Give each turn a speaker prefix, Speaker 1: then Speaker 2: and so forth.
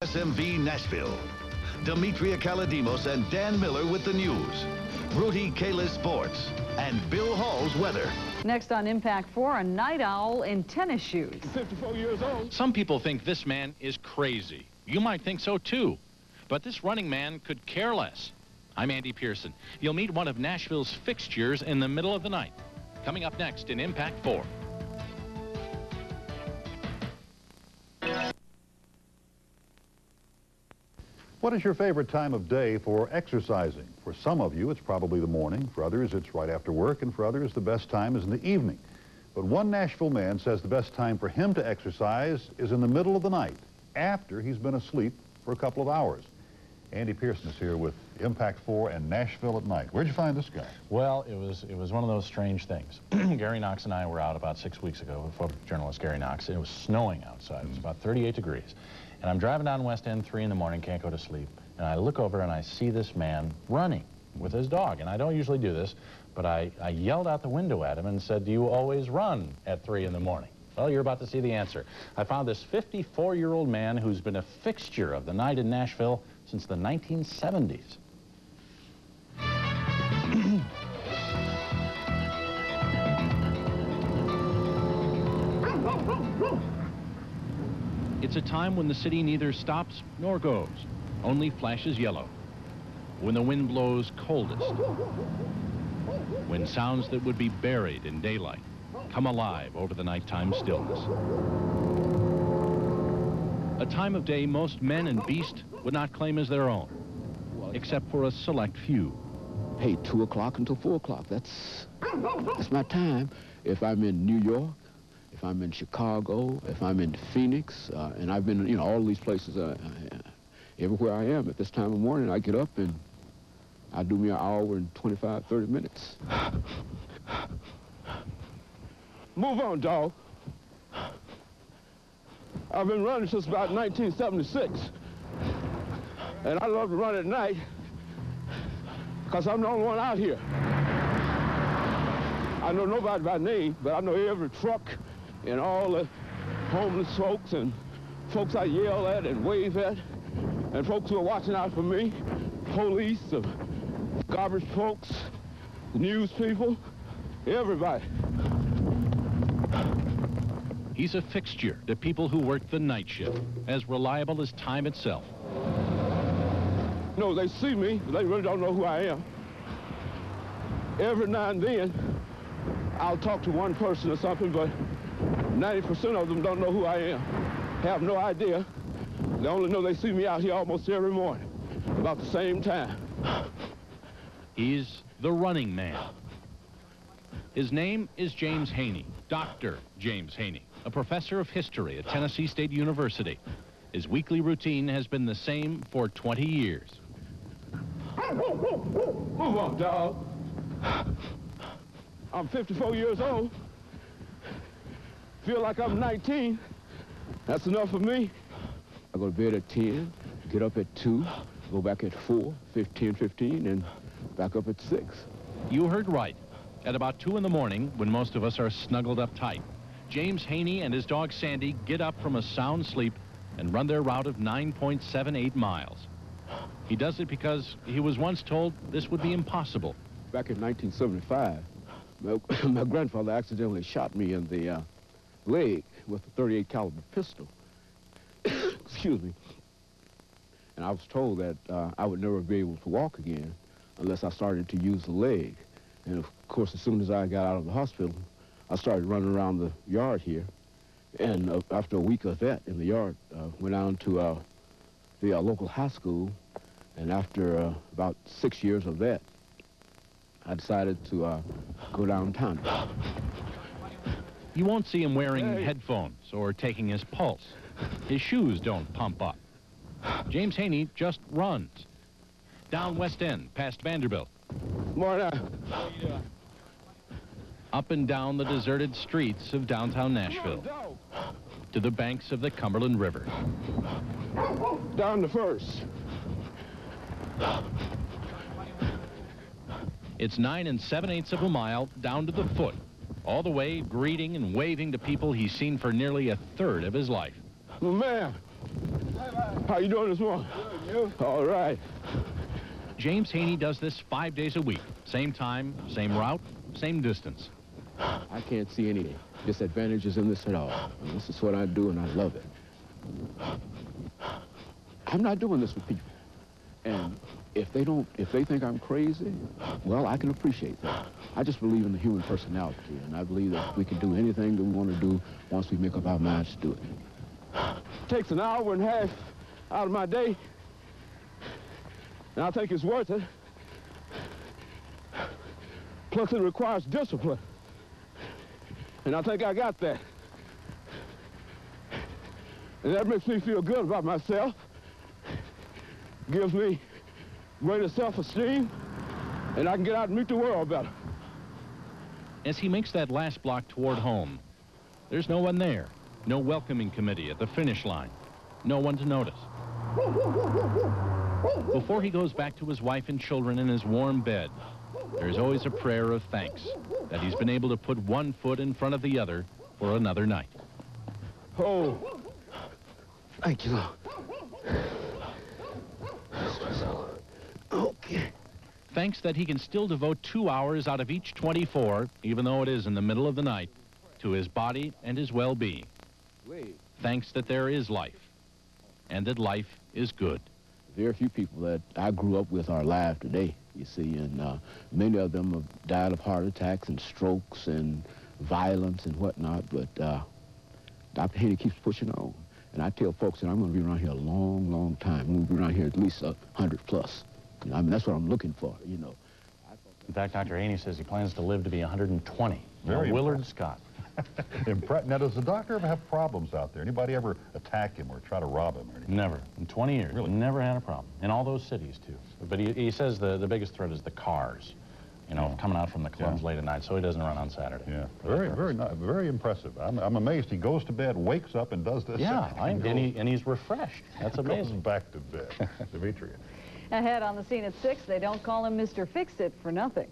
Speaker 1: SMV Nashville. Demetria Kaladimos and Dan Miller with the news. Rudy Kalis sports. And Bill Hall's weather.
Speaker 2: Next on Impact 4, a night owl in tennis shoes.
Speaker 3: 54 years old.
Speaker 4: Some people think this man is crazy. You might think so too. But this running man could care less. I'm Andy Pearson. You'll meet one of Nashville's fixtures in the middle of the night. Coming up next in Impact 4.
Speaker 5: What is your favorite time of day for exercising? For some of you, it's probably the morning. For others, it's right after work. And for others, the best time is in the evening. But one Nashville man says the best time for him to exercise is in the middle of the night, after he's been asleep for a couple of hours. Andy Pearson is here with Impact 4 and Nashville at Night. Where'd you find this guy?
Speaker 4: Well, it was one of those strange things. Gary Knox and I were out about 6 weeks ago with photojournalist Gary Knox. It was snowing outside. It was about 38 degrees. And I'm driving down West End, 3 in the morning, can't go to sleep. And I look over and I see this man running with his dog. And I don't usually do this, but I yelled out the window at him and said, "Do you always run at 3 in the morning?" Well, you're about to see the answer. I found this 54-year-old man who's been a fixture of the night in Nashville since the 1970s. It's a time when the city neither stops nor goes, only flashes yellow. When the wind blows coldest. When sounds that would be buried in daylight come alive over the nighttime stillness. A time of day most men and beast would not claim as their own, except for a select few.
Speaker 6: Hey, 2 o'clock until 4 o'clock, that's my time. If I'm in New York, if I'm in Chicago, if I'm in Phoenix, and I've been, you know, all these places, everywhere I am, at this time of the morning, I get up and I do me an hour and 25, 30 minutes. Move on, dog. I've been running since about 1976. And I love to run at night because I'm the only one out here. I know nobody by name, but I know every truck and all the homeless folks and folks I yell at and wave at, and folks who are watching out for me, police, the garbage folks, the news people, everybody.
Speaker 4: He's a fixture to people who work the night shift, as reliable as time itself.
Speaker 6: No, they see me, but they really don't know who I am. Every now and then, I'll talk to one person or something, but 90% of them don't know who I am. Have no idea. They only know they see me out here almost every morning, about the same time.
Speaker 4: He's the running man. His name is James Haney, Dr. James Haney, a professor of history at Tennessee State University. His weekly routine has been the same for 20 years.
Speaker 6: Move on, dog. I'm 54 years old. Feel like I'm 19. That's enough for me. I go to bed at 10, get up at 2, go back at 4, 15, and back up at 6.
Speaker 4: You heard right. At about 2 in the morning, when most of us are snuggled up tight, James Haney and his dog Sandy get up from a sound sleep and run their route of 9.78 miles. He does it because he was once told this would be impossible.
Speaker 6: Back in 1975, my grandfather accidentally shot me in the leg with a .38 caliber pistol. Excuse me. And I was told that I would never be able to walk again unless I started to use the leg. And of course, as soon as I got out of the hospital, I started running around the yard here. And after a week of that in the yard, went down to the local high school. And after about 6 years of that, I decided to go downtown.
Speaker 4: You won't see him wearing headphones or taking his pulse. His shoes don't pump up. James Haney just runs. Down West End, past Vanderbilt.
Speaker 6: Morning.
Speaker 4: Up and down the deserted streets of downtown Nashville. To the banks of the Cumberland River.
Speaker 6: Down to First.
Speaker 4: It's 9 7/8 of a mile down to the foot, all the way greeting and waving to people he's seen for nearly a third of his life.
Speaker 6: Man. How you doing this morning? Good, you? All right.
Speaker 4: James Haney does this 5 days a week. Same time, same route, same distance.
Speaker 6: I can't see any disadvantages in this at all. And this is what I do, and I love it. I'm not doing this with people. And if they think I'm crazy, well, I can appreciate that. I just believe in the human personality, and I believe that we can do anything that we want to do once we make up our minds to do it. It takes an hour and a half out of my day, and I think it's worth it. Plus, it requires discipline, and I think I got that. And that makes me feel good about myself, gives me greater self-esteem, and I can get out and meet the world better.
Speaker 4: As he makes that last block toward home, there's no one there. No welcoming committee at the finish line. No one to notice. Before he goes back to his wife and children in his warm bed, there's always a prayer of thanks that he's been able to put one foot in front of the other for another night.
Speaker 6: Oh, thank you, Lord. Okay.
Speaker 4: Thanks that he can still devote 2 hours out of each 24, even though it is in the middle of the night, to his body and his well-being. Thanks that there is life, and that life is good.
Speaker 6: Very few people that I grew up with are alive today, you see, and many of them have died of heart attacks and strokes and violence and whatnot, but Dr. Haney keeps pushing on. And I tell folks that I'm going to be around here a long, long time. I'm going to be around here at least 100 plus. You know, I mean, that's what I'm looking for, you know.
Speaker 4: In fact, Dr. Haney says he plans to live to be 120.
Speaker 5: Very
Speaker 4: Willard Scott.
Speaker 5: Now, does the doctor ever have problems out there? Anybody ever attack him or try to rob him or anything?
Speaker 4: Never. In 20 years.
Speaker 5: Really?
Speaker 4: Never had a problem. In all those cities, too. But he says the biggest threat is the cars, you know, coming out from the clubs late at night, so he doesn't run on Saturday.
Speaker 5: Yeah. Very impressive. I'm amazed he goes to bed, wakes up, and does this.
Speaker 4: Yeah, and he's refreshed. That's amazing.
Speaker 5: Goes back to bed. Demetria.
Speaker 2: Ahead on the scene at 6, they don't call him Mr. Fix-It for nothing.